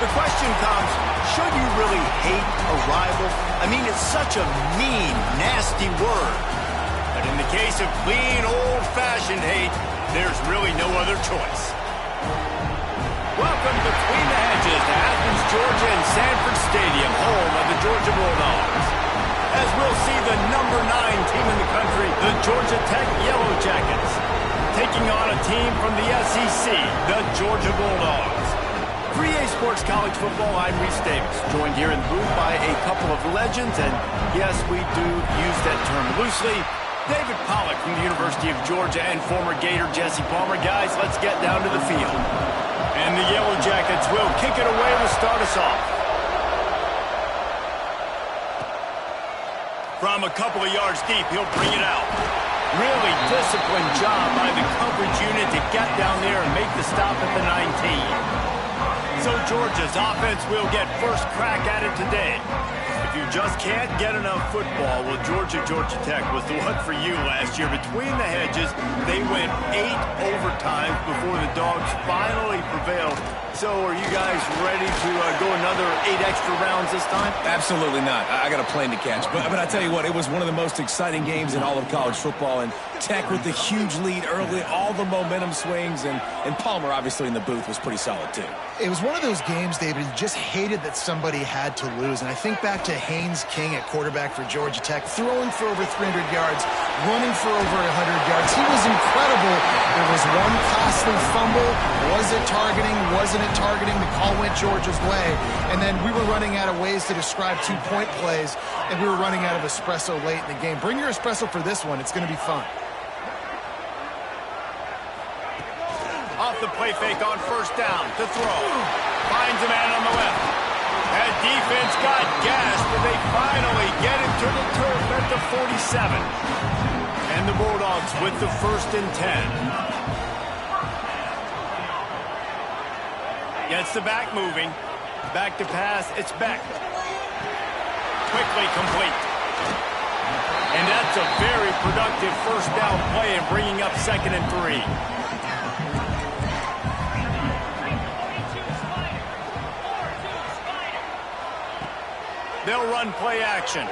The question comes, should you really hate a rival? I mean, it's such a mean, nasty word. But in the case of clean, old-fashioned hate, there's really no other choice. Welcome between the hedges to Athens, Georgia and Sanford Stadium, home of the Georgia Bulldogs. As we'll see the number 9 team in the country, the Georgia Tech Yellow Jackets, taking on a team from the SEC, the Georgia Bulldogs. For EA Sports College Football, I'm Reese Davis, joined here in the booth by a couple of legends, and yes, we do use that term loosely. David Pollack from the University of Georgia and former Gator Jesse Palmer. Guys, let's get down to the field. And the Yellow Jackets will kick it away to start us off. From a couple of yards deep, he'll bring it out. Really disciplined job by the coverage unit to get down there and make the stop at the 19. So Georgia's offense will get first crack at it today. If you just can't get enough football, well, Georgia Tech was the one for you last year. Between the hedges, they went 8 overtimes before the Dogs finally prevailed. So are you guys ready to go another 8 extra rounds this time? Absolutely not. I got a plane to catch. But I tell you what, it was one of the most exciting games in all of college football. And Tech with the huge lead early, all the momentum swings. And Palmer, obviously, in the booth was pretty solid, too. It was one of those games, David, you just hated that somebody had to lose. And I think back to Haynes King at quarterback for Georgia Tech, throwing for over 300 yards, running for over 100 yards. He was incredible. There was one costly fumble. Was it targeting? Wasn't it targeting? The call went Georgia's way. And then we were running out of ways to describe 2-point plays, and we were running out of espresso late in the game. Bring your espresso for this one. It's going to be fun. Off the play fake on first down to throw. Finds a man on the left. That defense got gassed, but they finally get him to the turf at the 47. And the Bulldogs with the 1st and 10. Gets the back moving. Back to pass. It's Beck. Quickly complete. And that's a very productive first down play and bringing up 2nd and 3. They'll run play action.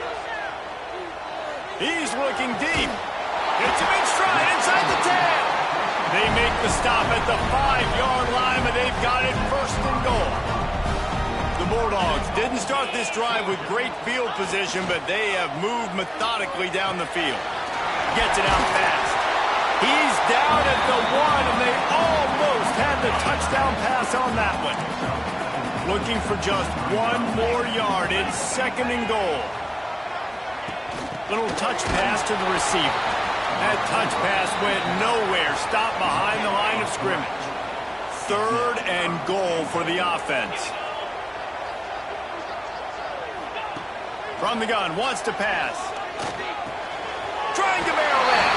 He's looking deep. It's him in stride inside the 10. They make the stop at the 5-yard line, but they've got it 1st and goal. The Bulldogs didn't start this drive with great field position, but they have moved methodically down the field. Gets it out fast. He's down at the 1, and they almost had the touchdown pass on that one. Looking for just 1 more yard. It's 2nd and goal. Little touch pass to the receiver. That touch pass went nowhere. Stopped behind the line of scrimmage. 3rd and goal for the offense. From the gun, wants to pass. Trying to barrel in.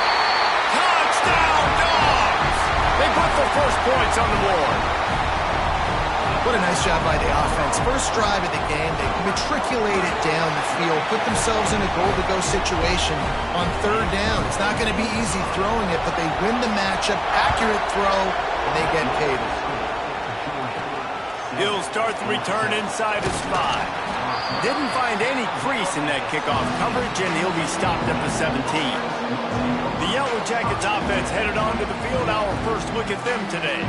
Touchdown, Dogs! They put the first points on the board. What a nice job by the offense. First drive of the game, they matriculated down the field, put themselves in a goal-to-go situation on 3rd down. It's not going to be easy throwing it, but they win the matchup, accurate throw, and they get paid. He'll start the return inside his 5. Didn't find any crease in that kickoff coverage, and he'll be stopped at the 17. The Yellow Jackets offense headed onto the field. Our first look at them today.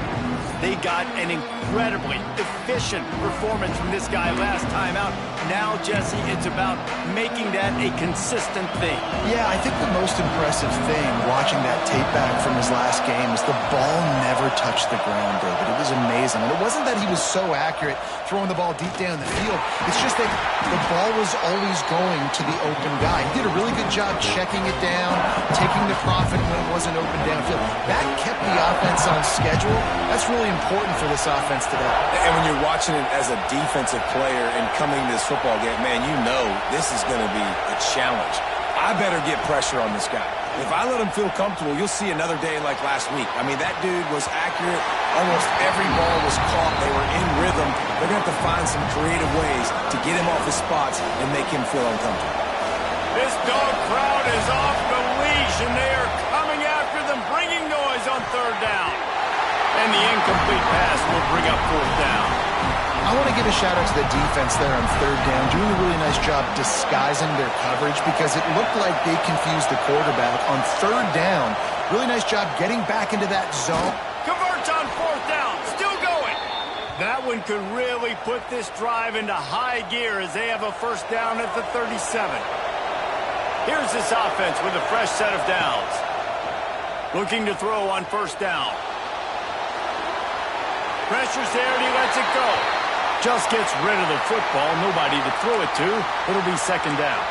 They got an incredibly efficient performance from this guy last time out. Now, Jesse, it's about making that a consistent thing. Yeah, I think the most impressive thing watching that tape back from his last game is the ball never touched the ground, David. It was amazing. And it wasn't that he was so accurate throwing the ball deep down the field. It's just that the ball was always going to the open guy. He did a really good job checking it down, taking the profit when it wasn't open downfield. That kept the offense on schedule. That's really important for this offense today. And when you're watching it as a defensive player and coming to this football game, man, you know this is going to be a challenge. I better get pressure on this guy. If I let him feel comfortable, you'll see another day like last week. I mean, that dude was accurate. Almost every ball was caught. They were in rhythm. They're going to have to find some creative ways to get him off his spots and make him feel uncomfortable. This dog crowd is off the leash, and they are coming after them, bringing noise on 3rd down. And the incomplete pass will bring up 4th down. I want to give a shout-out to the defense there on third down, doing a really nice job disguising their coverage because it looked like they confused the quarterback on third down. Really nice job getting back into that zone. Converts on fourth down. Still going. That one could really put this drive into high gear as they have a first down at the 37. Here's this offense with a fresh set of downs. Looking to throw on first down. Pressure's there and he lets it go. Just gets rid of the football. Nobody to throw it to. It'll be second down.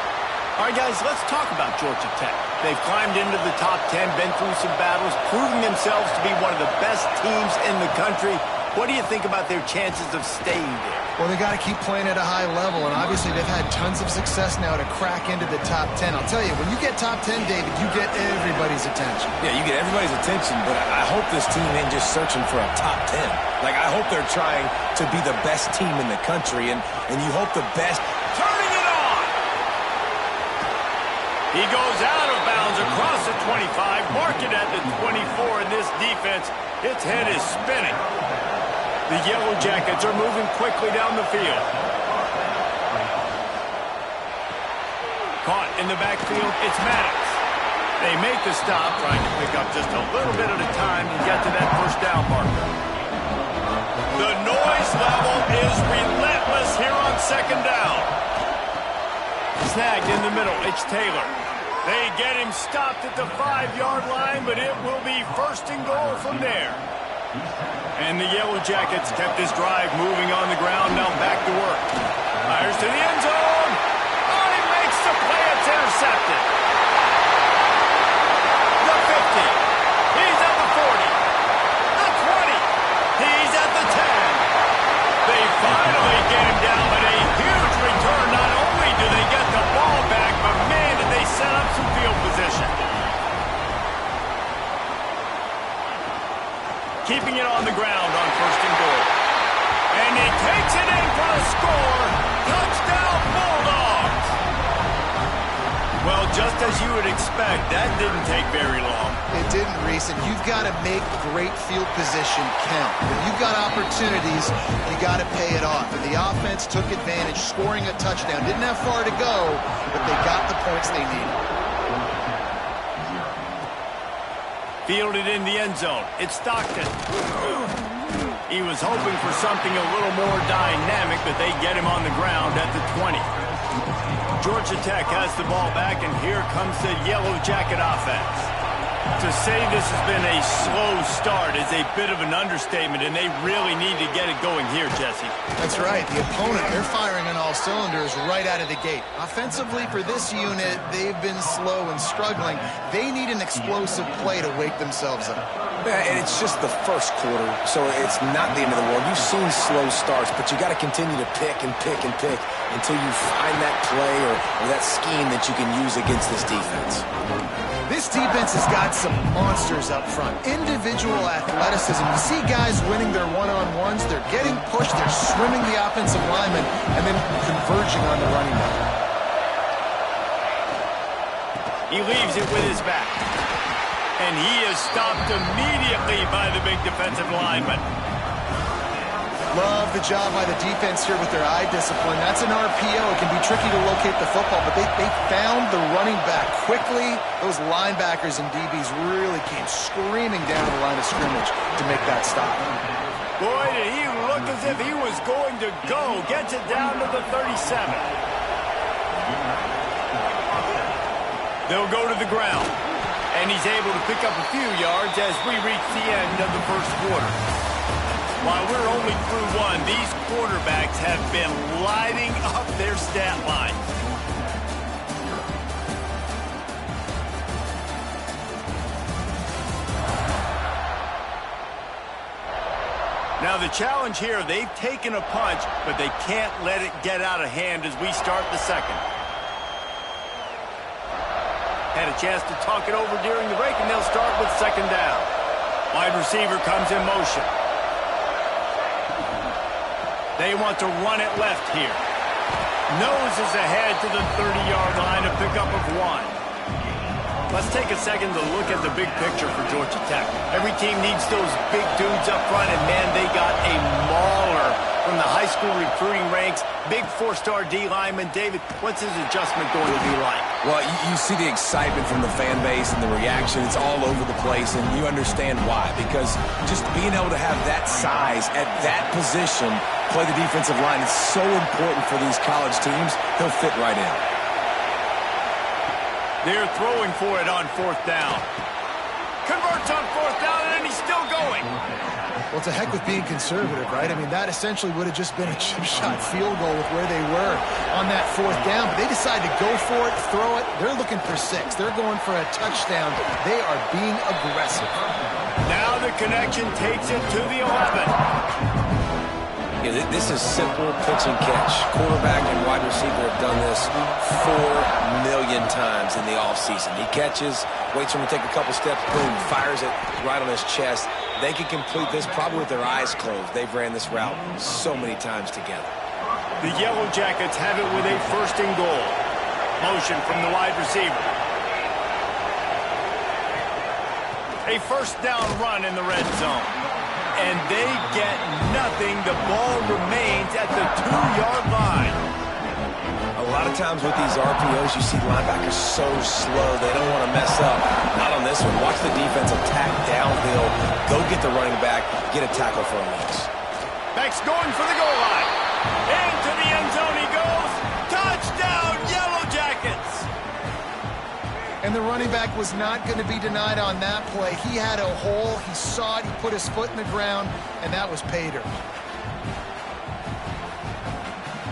All right, guys, let's talk about Georgia Tech. They've climbed into the top 10, been through some battles, proving themselves to be one of the best teams in the country. What do you think about their chances of staying there? Well, they got to keep playing at a high level, and obviously they've had tons of success now to crack into the top 10. I'll tell you, when you get top 10, David, you get everybody's attention. Yeah, you get everybody's attention, but I hope this team ain't just searching for a top 10. Like, I hope they're trying to be the best team in the country, and you hope the best. Turning it on! He goes out of bounds across the 25, mark it at the 24 in this defense. Its head is spinning. The Yellow Jackets are moving quickly down the field. Caught in the backfield, it's Maddox. They make the stop, trying to pick up just a little bit at a time to get to that first down marker. The noise level is relentless here on second down. Snagged in the middle, it's Taylor. They get him stopped at the 5-yard line, but it will be first and goal from there. And the Yellow Jackets kept this drive moving on the ground, now back to work. Fires to the end zone. Oh, he makes the play. It's intercepted. The 50. He's at the 40. The 20. He's at the 10. They finally get him down, but a huge return. Not only do they get the ball back, but man, did they set up some field position. Keeping it on the ground on first and goal. And he takes it in for the score. Touchdown, Bulldogs. Well, just as you would expect, that didn't take very long. It didn't, Reese, and you've got to make great field position count. When you've got opportunities, you got to pay it off. And the offense took advantage, scoring a touchdown. Didn't have far to go, but they got the points they needed. Fielded in the end zone. It's Stockton. He was hoping for something a little more dynamic, but they get him on the ground at the 20. Georgia Tech has the ball back, and here comes the Yellow Jacket offense. To say this has been a slow start is a bit of an understatement, and they really need to get it going here, Jesse. That's right. The opponent, they're firing on all cylinders right out of the gate. Offensively, for this unit, they've been slow and struggling. They need an explosive play to wake themselves up. Yeah, and it's just the first quarter, so it's not the end of the world. You've seen slow starts, but you got to continue to pick and pick and pick until you find that play or that scheme that you can use against this defense. This defense has got some monsters up front. Individual athleticism. You see guys winning their one-on-ones. They're getting pushed. They're swimming the offensive lineman and then converging on the running back. He leaves it with his back. And he is stopped immediately by the big defensive lineman. Love the job by the defense here with their eye discipline. That's an RPO. It can be tricky to locate the football, but they found the running back quickly. Those linebackers and DBs really came screaming down the line of scrimmage to make that stop. Boy, did he look as if he was going to go. Gets it down to the 37. They'll go to the ground. And he's able to pick up a few yards as we reach the end of the first quarter. While we're only through one, these quarterbacks have been lighting up their stat line. Now the challenge here, they've taken a punch, but they can't let it get out of hand as we start the second. Had a chance to talk it over during the break, and they'll start with second down. Wide receiver comes in motion. They want to run it left here. Noses ahead to the 30-yard line, a pickup of 1. Let's take a second to look at the big picture for Georgia Tech. Every team needs those big dudes up front, and man, they got a mauler from the school recruiting ranks, big four-star D lineman. David, what's his adjustment going to be like? Well, you see the excitement from the fan base and the reaction. It's all over the place, and you understand why. Because just being able to have that size at that position, play the defensive line, is so important for these college teams. He'll fit right in. They're throwing for it on 4th down. Converts on 4th down, and he's still going. Well, it's a heck with being conservative, right? I mean, that essentially would have just been a chip shot field goal with where they were on that 4th down. But they decided to go for it, throw it. They're looking for 6. They're going for a touchdown. They are being aggressive. Now the connection takes it to the 11. Yeah, this is simple pitch and catch. Quarterback and wide receiver have done this 4 million times in the offseason. He catches, waits for him to take a couple steps, boom, fires it right on his chest. They can complete this probably with their eyes closed. They've ran this route so many times together. The Yellow Jackets have it with a 1st and goal. Motion from the wide receiver. A 1st down run in the red zone. And they get nothing. The ball remains at the 2-yard line. A lot of times with these RPOs, you see linebackers so slow, they don't want to mess up. Not on this one. Watch the defense attack downhill. Go get the running back. Get a tackle for a loss. Beck's going for the goal line. Into the end zone he goes. Touchdown, Yellow Jackets. And the running back was not going to be denied on that play. He had a hole. He saw it. He put his foot in the ground, and that was pay dirt.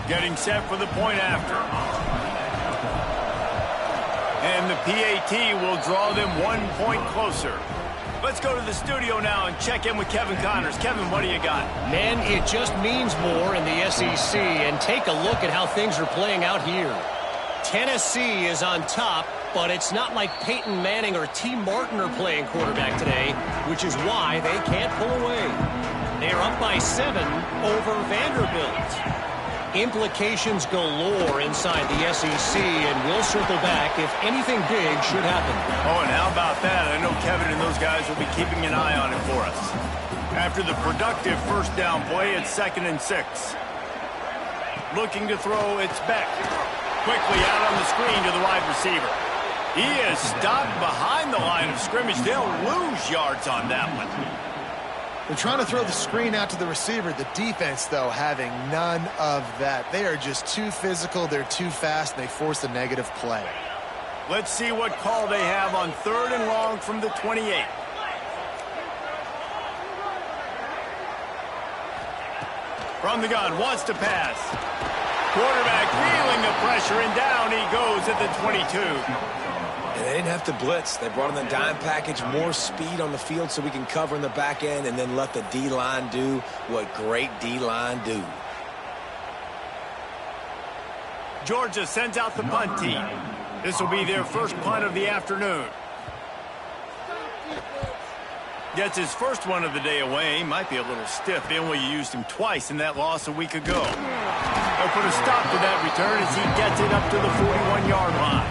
Getting set for the point after. And the PAT will draw them 1 point closer. Let's go to the studio now and check in with Kevin Connors. Kevin, what do you got? Man, it just means more in the SEC. And take a look at how things are playing out here. Tennessee is on top, but it's not like Peyton Manning or T. Martin are playing quarterback today, which is why they can't pull away. They're up by 7 over Vanderbilt. Implications galore inside the SEC, and we'll circle back if anything big should happen. Oh, and how about that? I know Kevin and those guys will be keeping an eye on it for us. After the productive 1st down play, it's 2nd and 6. Looking to throw, it's Beck. Quickly out on the screen to the wide receiver. He is stopped behind the line of scrimmage. They'll lose yards on that one. They're trying to throw the screen out to the receiver. The defense, though, having none of that. They are just too physical. They're too fast, and they force a negative play. Let's see what call they have on 3rd and long from the 28. From the gun, wants to pass. Quarterback feeling the pressure, and down he goes at the 22. And they didn't have to blitz. They brought in the dime package, more speed on the field so we can cover in the back end and then let the D-line do what great D-line do. Georgia sends out the punt team. This will be their first punt of the afternoon. Gets his first one of the day away. Might be a little stiff. They only used him twice in that loss a week ago. They'll put a stop to that return as he gets it up to the 41-yard line.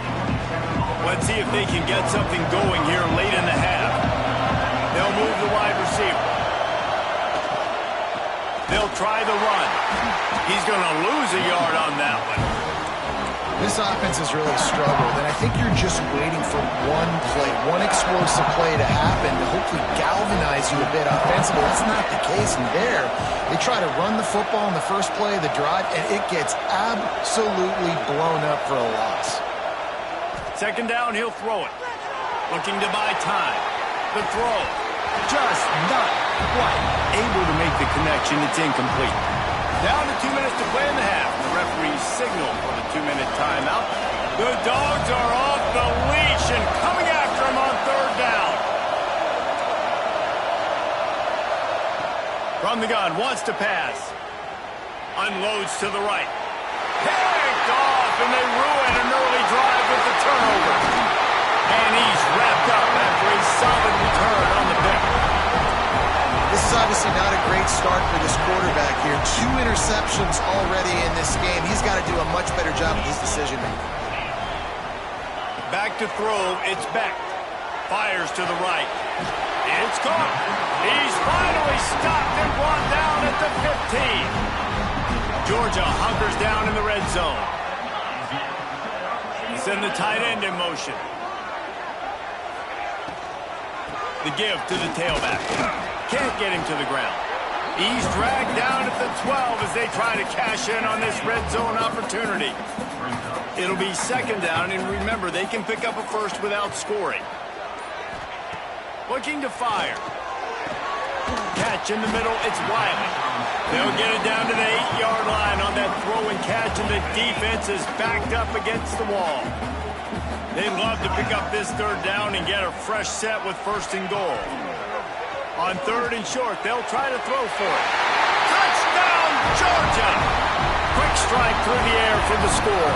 Let's see if they can get something going here late in the half. They'll move the wide receiver. They'll try the run. He's going to lose a yard on that one. This offense has really struggled, and I think you're just waiting for one play, one explosive play to happen to hopefully galvanize you a bit offensively. That's not the case in there. They try to run the football in the first play of the drive, and it gets absolutely blown up for a loss. 2nd down, he'll throw it. Looking to buy time. The throw. Just not quite able to make the connection. It's incomplete. Down to 2 minutes to play in the half. The referee's signal for the 2-minute timeout. The Dogs are off the leash and coming after him on 3rd down. From the gun, wants to pass. Unloads to the right. Picked off, and they ruin an early drive with the turnover. And he's wrapped up after a solid return on the pick. This is obviously not a great start for this quarterback here. 2 interceptions already in this game. He's got to do a much better job with his decision-making. Back to throw, it's Beck. Fires to the right. It's caught. He's finally stopped and brought down at the 15. Georgia hunkers down in the red zone. Send the tight end in motion. The give to the tailback. Can't get him to the ground. He's dragged down at the 12 as they try to cash in on this red zone opportunity. It'll be second down, and remember, they can pick up a first without scoring. Looking to fire. Catch in the middle, it's Wiley. They'll get it down to the 8-yard line on that throw and catch, and the defense is backed up against the wall. They'd love to pick up this third down and get a fresh set with first and goal. On third and short, they'll try to throw for it. Touchdown, Georgia! Quick strike through the air for the score.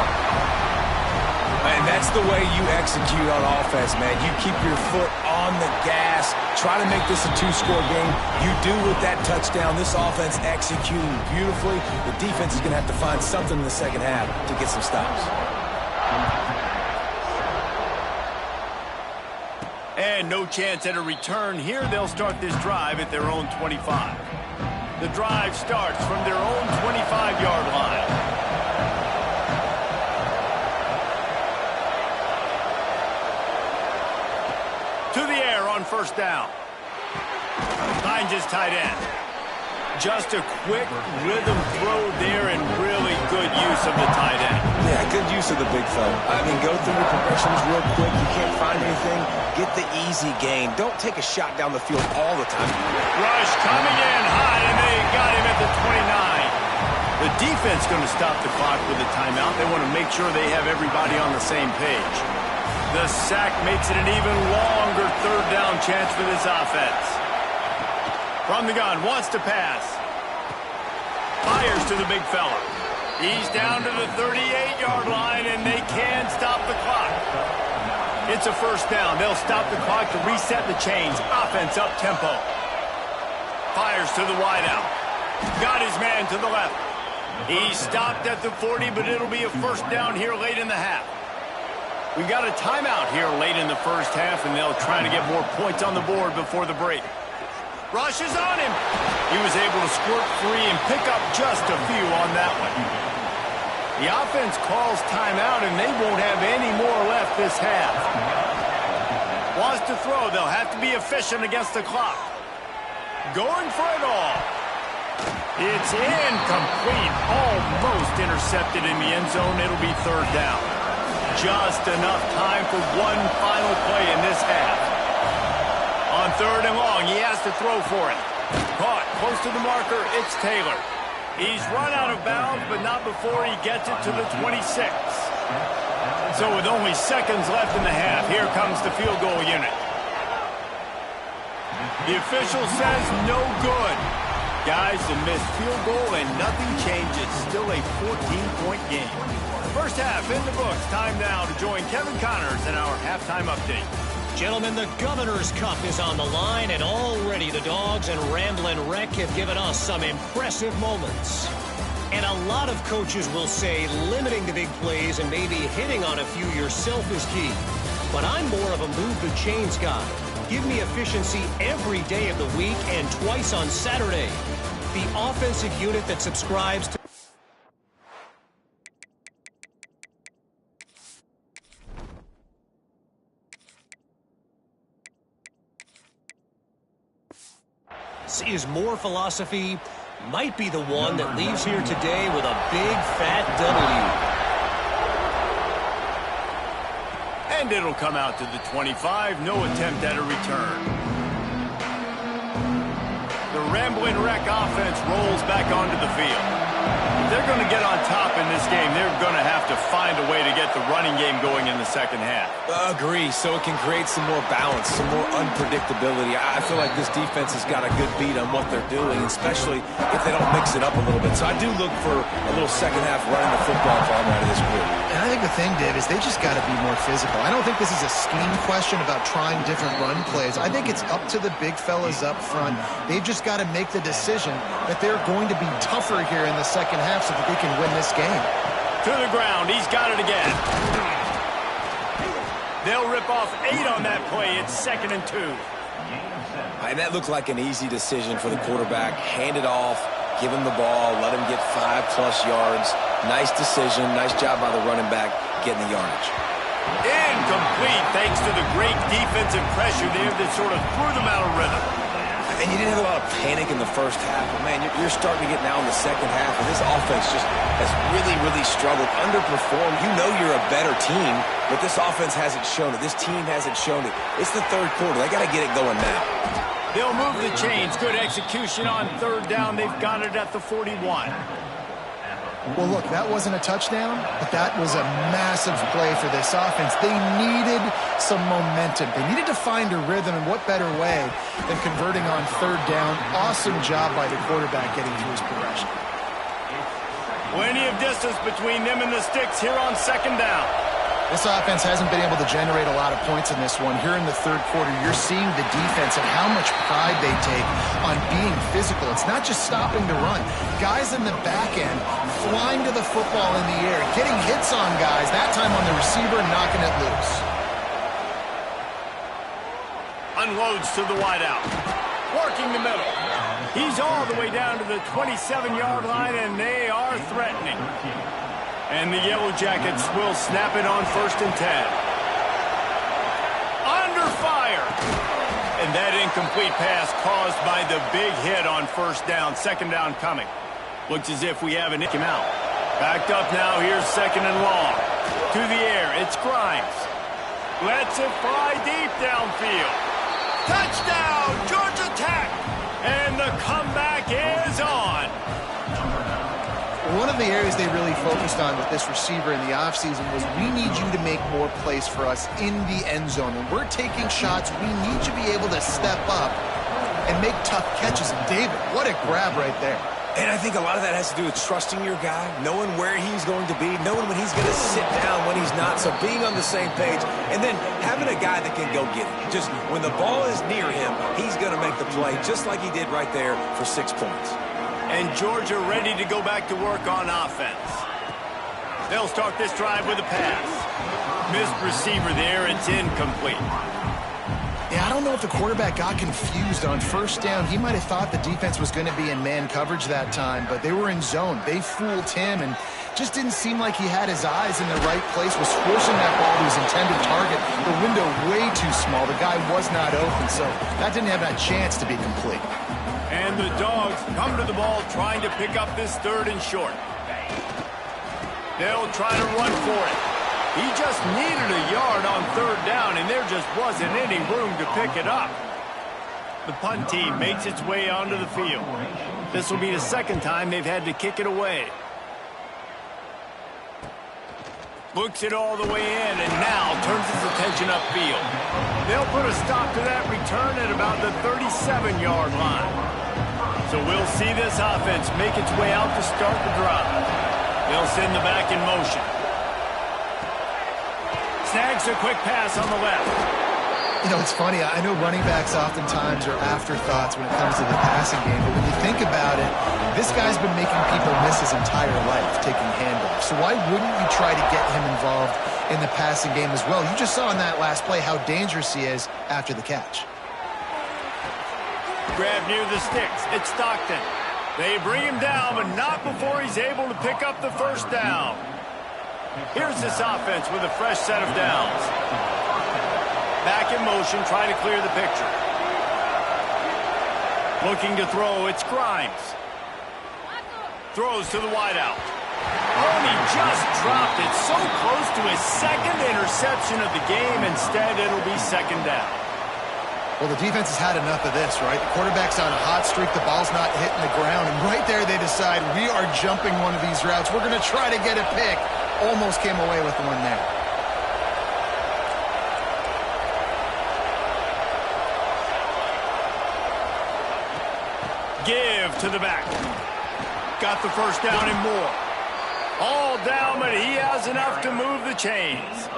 And that's the way you execute on offense, man. You keep your foot on the gas, try to make this a two-score game. You do with that touchdown. This offense executing beautifully. The defense is going to have to find something in the second half to get some stops. And no chance at a return here. They'll start this drive at their own 25. The drive starts from their own 25-yard line. To the air on first down. Finds his tight end. Just a quick rhythm throw there and really good use of the tight end. Yeah, good use of the big fella. I mean, go through your progressions real quick. You can't find anything. Get the easy gain. Don't take a shot down the field all the time. Rush coming in high, and they got him at the 29. The defense going to stop the clock with a timeout. They want to make sure they have everybody on the same page. The sack makes it an even longer third down chance for this offense. From the gun, wants to pass. Fires to the big fella. He's down to the 38-yard line, and they can stop the clock. It's a first down. They'll stop the clock to reset the chains. Offense up tempo. Fires to the wideout. Got his man to the left. He stopped at the 40, but it'll be a first down here late in the half. We've got a timeout here late in the first half, and they'll try to get more points on the board before the break. Rush is on him. He was able to squirt free and pick up just a few on that one. The offense calls timeout, and they won't have any more left this half. Wants to throw. They'll have to be efficient against the clock. Going for it all. It's incomplete. Almost intercepted in the end zone. It'll be third down. Just enough time for one final play in this half. On third and long, he has to throw for it. Caught close to the marker, it's Taylor. He's run out of bounds, but not before he gets it to the 26. So with only seconds left in the half, here comes the field goal unit. The official says no good. Guys, a missed field goal and nothing changes. Still a 14-point game. First half in the books. Time now to join Kevin Connors in our halftime update. Gentlemen, the Governor's Cup is on the line, and already the Dogs and Ramblin' Wreck have given us some impressive moments. And a lot of coaches will say limiting the big plays and maybe hitting on a few yourself is key. But I'm more of a move the chains guy. Give me efficiency every day of the week and twice on Saturday. The offensive unit that subscribes to is more philosophy, might be the one that leaves here today with a big fat W. And it'll come out to the 25. No attempt at a return. The Ramblin' Wreck offense rolls back onto the field. If they're going to get on top in this game, they're going to have to find a way to get the running game going in the second half. Agree, so it can create some more balance, some more unpredictability. I feel like this defense has got a good beat on what they're doing, especially if they don't mix it up a little bit. So I do look for a little second half running the football farm out of this group. And I think the thing, Dave, is they just got to be more physical. I don't think this is a scheme question about trying different run plays. I think it's up to the big fellas up front. They've just got to make the decision that they're going to be tougher here in the second half so that they can win this game. To the ground. He's got it again. They'll rip off 8 on that play. It's 2nd and 2. And that looked like an easy decision for the quarterback. Hand it off. Give him the ball. Let him get 5+ yards. Nice decision. Nice job by the running back getting the yardage. Incomplete thanks to the great defensive pressure there that sort of threw them out of rhythm. And you didn't have a lot of panic in the first half, but, man, you're starting to get now in the second half, and this offense just has really, really struggled, underperformed. You know you're a better team, but this offense hasn't shown it. This team hasn't shown it. It's the third quarter. They got to get it going now. They'll move the chains. Good execution on third down. They've got it at the 41. Well, look, that wasn't a touchdown, but that was a massive play for this offense. They needed some momentum. They needed to find a rhythm, and what better way than converting on third down. Awesome job by the quarterback getting to his progression. Plenty of distance between them and the sticks here on second down. This offense hasn't been able to generate a lot of points in this one. Here in the third quarter, you're seeing the defense and how much pride they take on being physical. It's not just stopping to run. Guys in the back end flying to the football in the air, getting hits on guys, that time on the receiver, knocking it loose. Unloads to the wideout. Working the middle. He's all the way down to the 27-yard line, and they are threatening. And the Yellow Jackets will snap it on 1st and 10. Under fire. And that incomplete pass caused by the big hit on first down. Second down coming. Looks as if we haven't hit him out. Backed up now. Here's second and long. To the air. It's Grimes. Lets it fly deep downfield. Touchdown, Georgia Tech. And the comeback is on. One of the areas they really focused on with this receiver in the offseason was we need you to make more plays for us in the end zone. When we're taking shots, we need you to be able to step up and make tough catches. And David, what a grab right there. And I think a lot of that has to do with trusting your guy, knowing where he's going to be, knowing when he's going to sit down, when he's not, so being on the same page, and then having a guy that can go get it. Just when the ball is near him, he's going to make the play, just like he did right there for 6 points. And Georgia ready to go back to work on offense. They'll start this drive with a pass. Missed receiver there. It's incomplete. Yeah, I don't know if the quarterback got confused on first down. He might have thought the defense was going to be in man coverage that time, but they were in zone. They fooled him and just didn't seem like he had his eyes in the right place, was forcing that ball to his intended target. The window way too small. The guy was not open, so that didn't have that chance to be complete. And the Dogs come to the ball trying to pick up this third and short. They'll try to run for it. He just needed a yard on third down, and there just wasn't any room to pick it up. The punt team makes its way onto the field. This will be the second time they've had to kick it away. Looks it all the way in, and now turns his attention upfield. They'll put a stop to that return at about the 37-yard line. So we'll see this offense make its way out to start the drive. They'll send the back in motion. Snags a quick pass on the left. You know, it's funny. I know running backs oftentimes are afterthoughts when it comes to the passing game, but when you think about it, this guy's been making people miss his entire life taking handoffs. So why wouldn't you try to get him involved in the passing game as well? You just saw in that last play how dangerous he is after the catch. Grab near the sticks. It's Stockton. They bring him down, but not before he's able to pick up the first down. Here's this offense with a fresh set of downs. Back in motion, trying to clear the picture. Looking to throw, it's Grimes. Throws to the wideout. Oh, and he just dropped it so close to his second interception of the game. Instead, it'll be second down. Well, the defense has had enough of this, right? The quarterback's on a hot streak. The ball's not hitting the ground. And right there, they decide, we are jumping one of these routes. We're going to try to get a pick. Almost came away with one there. Give to the back. Got the first down and more. All down, but he has enough to move the chains.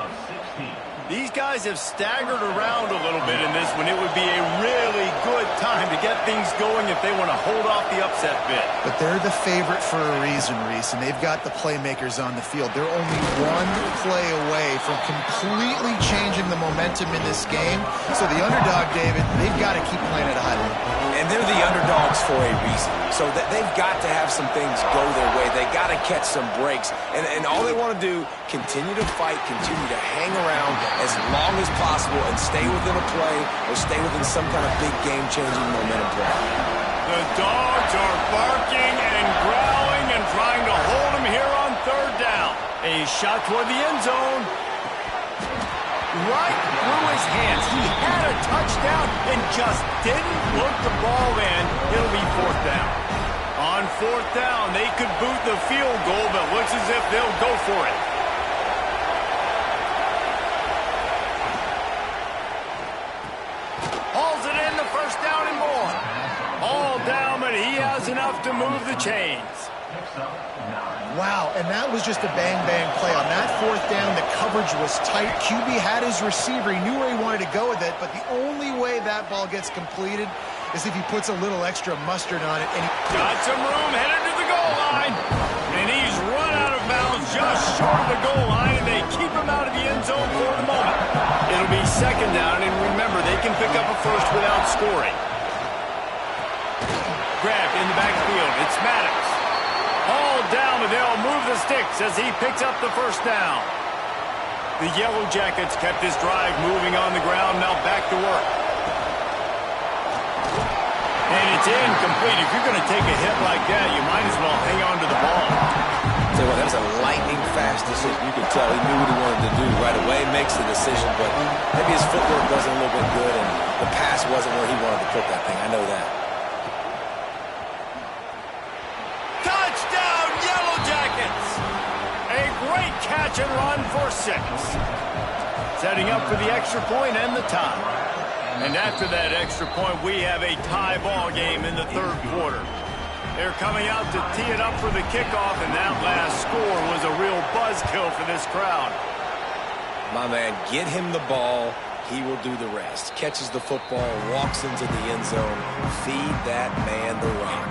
These guys have staggered around a little bit in this one. It would be a really good time to get things going if they want to hold off the upset bid. But they're the favorite for a reason, Reese, and they've got the playmakers on the field. They're only one play away from completely changing the momentum in this game. So the underdog, David, they've got to keep playing at a high level. And they're the underdogs for a reason. So they've got to have some things go their way. They got to catch some breaks. And all they want to do, continue to fight, continue to hang around as long as possible and stay within a play or stay within some kind of big game-changing momentum play. The dogs are barking and growling and trying to hold him here on third down. A shot toward the end zone. Right through his hands. He had a touchdown and just didn't look the ball in. It'll be fourth down. On fourth down, they could boot the field goal, but looks as if they'll go for it. Hauls it in, the first down and more. All down, but he has enough to move the chains. Wow, and that was just a bang-bang play. On that fourth down, the coverage was tight. QB had his receiver. He knew where he wanted to go with it, but the only way that ball gets completed is if he puts a little extra mustard on it. And he got some room, headed to the goal line. And he's run out of bounds just short of the goal line, and they keep him out of the end zone for the moment. It'll be second down, and remember, they can pick up a first without scoring. Grabbed in the backfield. It's Maddox. All down, but they'll move the sticks as he picks up the first down. The Yellow Jackets kept this drive moving on the ground, now back to work. And it's incomplete. If you're going to take a hit like that, you might as well hang on to the ball. Tell you what, that was a lightning-fast decision. You could tell he knew what he wanted to do right away, makes the decision, but maybe his footwork wasn't a little bit good, and the pass wasn't where he wanted to put that thing. I know that. Great catch and run for 6. Setting up for the extra point and the tie. And after that extra point, we have a tie ball game in the third quarter. They're coming out to tee it up for the kickoff, and that last score was a real buzzkill for this crowd. My man, get him the ball. He will do the rest. Catches the football, walks into the end zone. Feed that man the rock.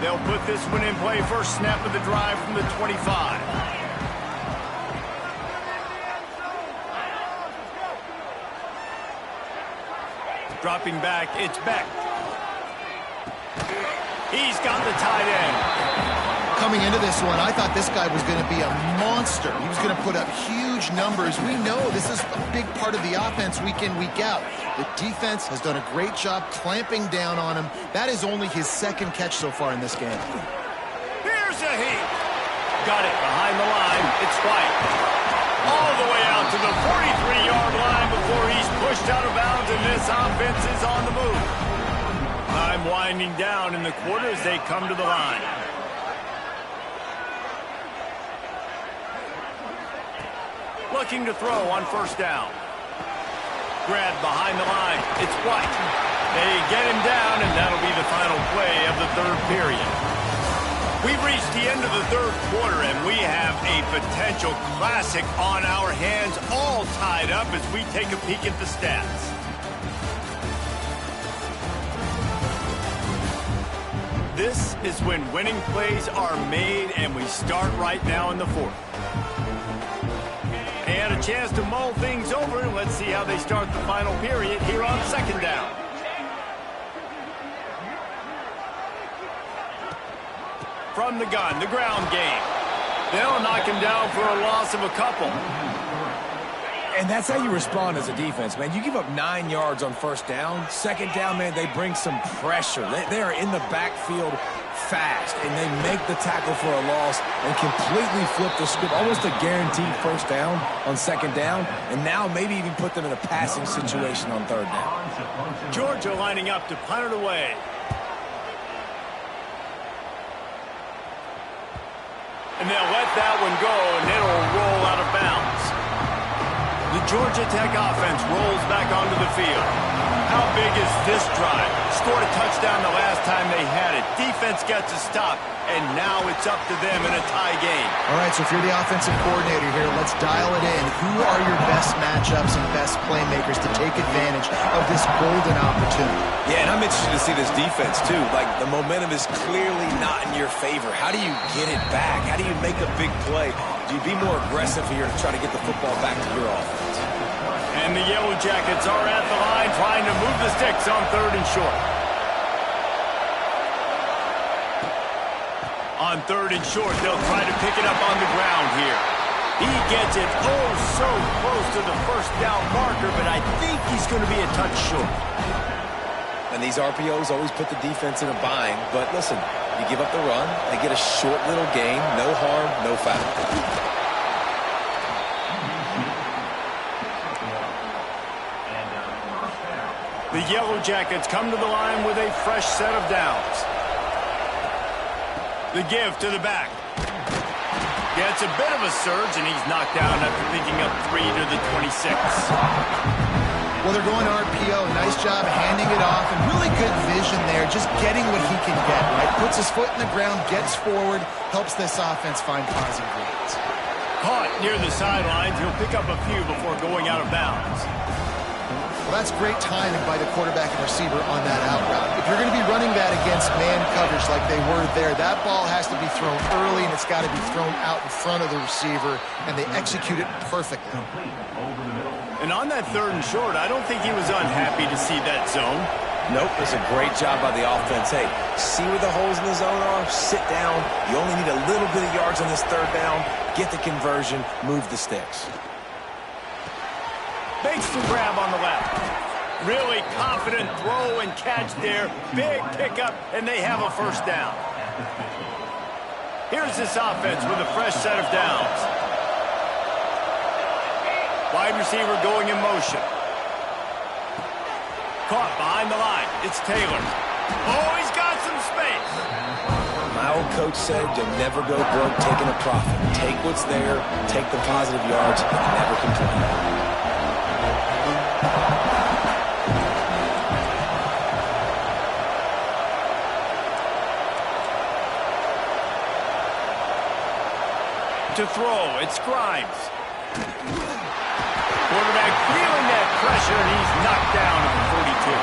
They'll put this one in play. First snap of the drive from the 25. Dropping back, it's Beck. He's got the tight end. Coming into this one, I thought this guy was going to be a monster. He was going to put up huge numbers. We know this is a big part of the offense week in, week out. The defense has done a great job clamping down on him. That is only his second catch so far in this game. Here's a heat. Got it behind the line. It's White. All the way out to the 43-yard line before he's pushed out of bounds, and this offense is on the move. Time winding down in the quarter as they come to the line. Looking to throw on first down. Grabbed behind the line. It's White. They get him down, and that'll be the final play of the third period. We've reached the end of the third quarter, and we have a potential classic on our hands, all tied up as we take a peek at the stats. This is when winning plays are made, and we start right now in the fourth. And a chance to mull things over, and let's see how they start the final period here on second down. From the gun, the ground game. They'll knock him down for a loss of a couple. And that's how you respond as a defense, man. You give up 9 yards on first down. Second down, man, they bring some pressure. They are in the backfield fast, and they make the tackle for a loss and completely flip the script. Almost a guaranteed first down on second down, and now maybe even put them in a passing situation on third down. Georgia lining up to punt it away. And they'll let that one go, and it'll roll out of bounds. The Georgia Tech offense rolls back onto the field. How big is this drive? Scored a touchdown the last time they had it. Defense gets a stop, and now it's up to them in a tie game. All right, so if you're the offensive coordinator here, let's dial it in. Who are your best matchups and best playmakers to take advantage of this golden opportunity? Yeah, and I'm interested to see this defense, too. Like, the momentum is clearly not in your favor. How do you get it back? How do you make a big play? Do you be more aggressive here to try to get the football back to your offense? And the Yellow Jackets are at the line trying to move the sticks on third and short. On 3rd and short, they'll try to pick it up on the ground here. He gets it oh so close to the first down marker, but I think he's going to be a touch short. And these RPOs always put the defense in a bind. But listen, you give up the run, they get a short little gain, no harm, no foul. The Yellow Jackets come to the line with a fresh set of downs. The give to the back. Gets a bit of a surge, and he's knocked down after picking up 3 to the 26. Well, they're going RPO. Nice job handing it off, and really good vision there, just getting what he can get, right? Puts his foot in the ground, gets forward, helps this offense find positive reads. Caught near the sidelines. He'll pick up a few before going out of bounds. Well, that's great timing by the quarterback and receiver on that out route. If you're going to be running that against man coverage like they were there, that ball has to be thrown early, and it's got to be thrown out in front of the receiver, and they execute it perfectly. And on that 3rd and short, I don't think he was unhappy to see that zone. Nope, it's a great job by the offense. Hey, see where the holes in the zone are? Sit down. You only need a little bit of yards on this 3rd down. Get the conversion. Move the sticks. Makes the grab on the left. Really confident throw and catch there. Big pickup, and they have a first down. Here's this offense with a fresh set of downs. Wide receiver going in motion. Caught behind the line. It's Taylor. Oh, he's got some space. My old coach said you'll never go broke taking a profit. Take what's there, take the positive yards, and never complain. To throw, it's Grimes. Quarterback feeling that pressure, and he's knocked down at the 42.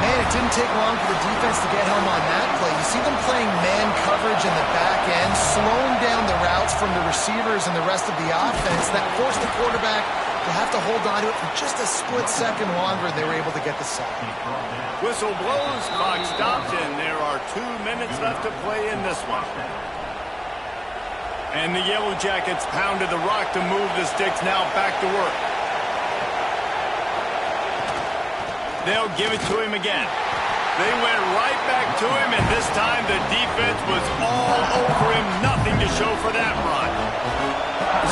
Man, it didn't take long for the defense to get home on that play. You see them playing man coverage in the back end, slowing down the routes from the receivers and the rest of the offense. That forced the quarterback to have to hold on to it for just a split second longer, and they were able to get the sack. Whistle blows, clock stops, and there are 2 minutes left to play in this one. And the Yellow Jackets pounded the rock to move the sticks, now back to work. They'll give it to him again. They went right back to him, and this time the defense was all over him. Nothing to show for that run.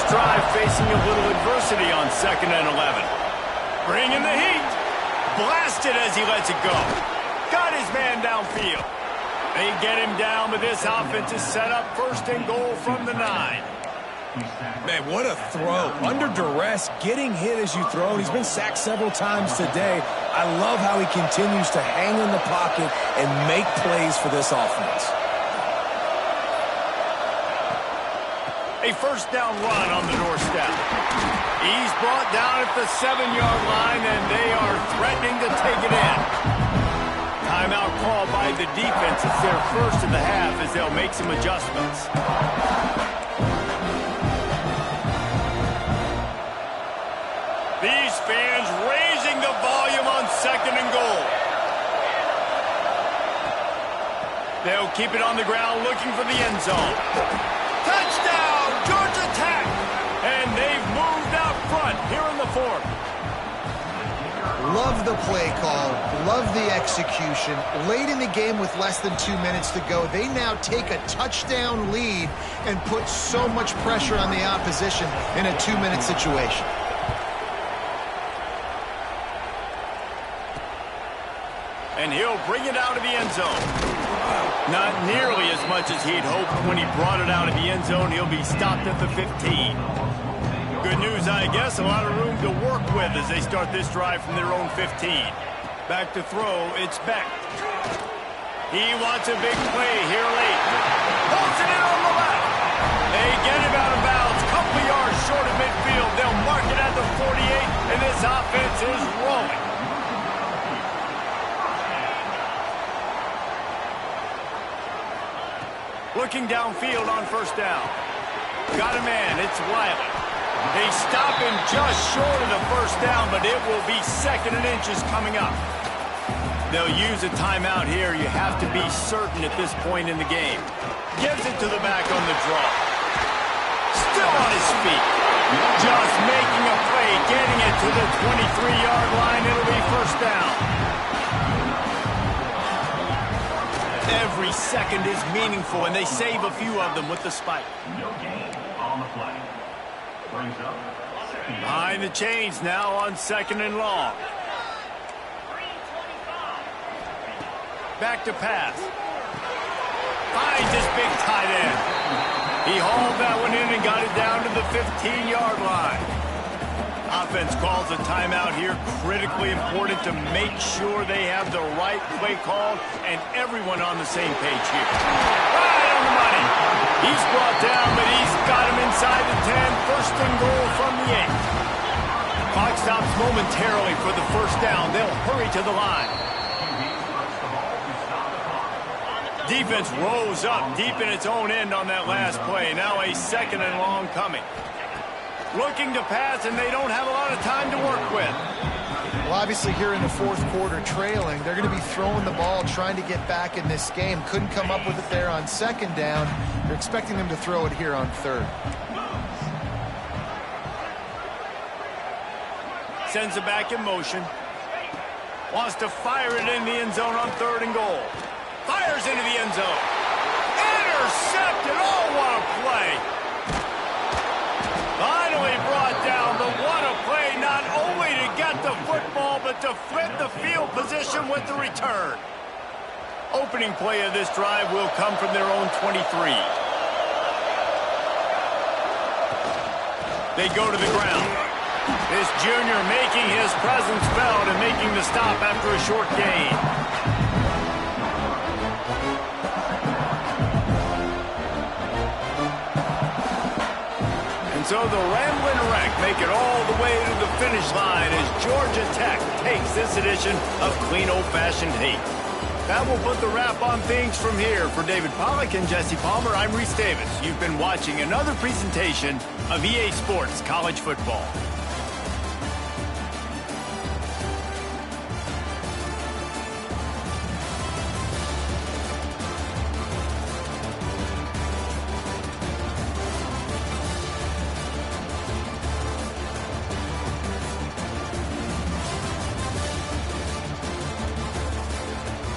Drive facing a little adversity on 2nd and 11. Bringing the heat. Blasted as he lets it go. Got his man downfield. They get him down, but this offense is set up 1st and goal from the 9. Man, what a throw. Under duress, getting hit as you throw. He's been sacked several times today. I love how he continues to hang in the pocket and make plays for this offense. A first down run on the doorstep. He's brought down at the 7-yard line, and they are threatening to take it in. Timeout call by the defense. It's their first of the half as they'll make some adjustments. These fans raising the volume on 2nd and goal. They'll keep it on the ground looking for the end zone. Touchdown, Georgia Tech! And they've moved out front here in the 4th. Love the play call, love the execution. Late in the game with less than 2 minutes to go, they now take a touchdown lead and put so much pressure on the opposition in a 2-minute situation. And he'll bring it out of the end zone. Not nearly as much as he'd hoped when he brought it out of the end zone. He'll be stopped at the 15. Good news, I guess. A lot of room to work with as they start this drive from their own 15. Back to throw, it's Beck. He wants a big play here late. Holds it in on the left. They get him out of bounds. Couple yards short of midfield. They'll mark it at the 48, and this offense is rolling. Looking downfield on first down. Got a man, it's Wiley. They stop him just short of the first down, but it will be 2nd and inches coming up. They'll use a timeout here. You have to be certain at this point in the game. Gives Gets it to the back on the draw. Still on his feet. Just making a play, getting it to the 23-yard line. It'll be first down. Every second is meaningful, and they save a few of them with the spike. No gain on the play. Brings up Behind the chains now on second and long. Back to pass. Finds his big tight end. He hauled that one in and got it down to the 15-yard line. Offense calls a timeout here. Critically important to make sure they have the right play called and everyone on the same page here. Right on the money. He's brought down, but he's got him inside the 10. First and goal from the 8. Clock stops momentarily for the first down. They'll hurry to the line. Defense rose up deep in its own end on that last play. Now a second and long coming. Looking to pass, and they don't have a lot of time to work with. Well, obviously here in the fourth quarter trailing, they're going to be throwing the ball, trying to get back in this game. Couldn't come up with it there on second down. They're expecting them to throw it here on third. Sends it back in motion. Wants to fire it in the end zone on third and goal. Fires into the end zone. Intercepted. Oh, what a play. Finally brought down, but what a play, not only to get the football, but to flip the field position with the return. Opening play of this drive will come from their own 23. They go to the ground. This junior making his presence felt and making the stop after a short gain. So the Ramblin' Wreck make it all the way to the finish line as Georgia Tech takes this edition of Clean Old-Fashioned Hate. That will put the wrap on things from here. For David Pollack and Jesse Palmer, I'm Reese Davis. You've been watching another presentation of EA Sports College Football.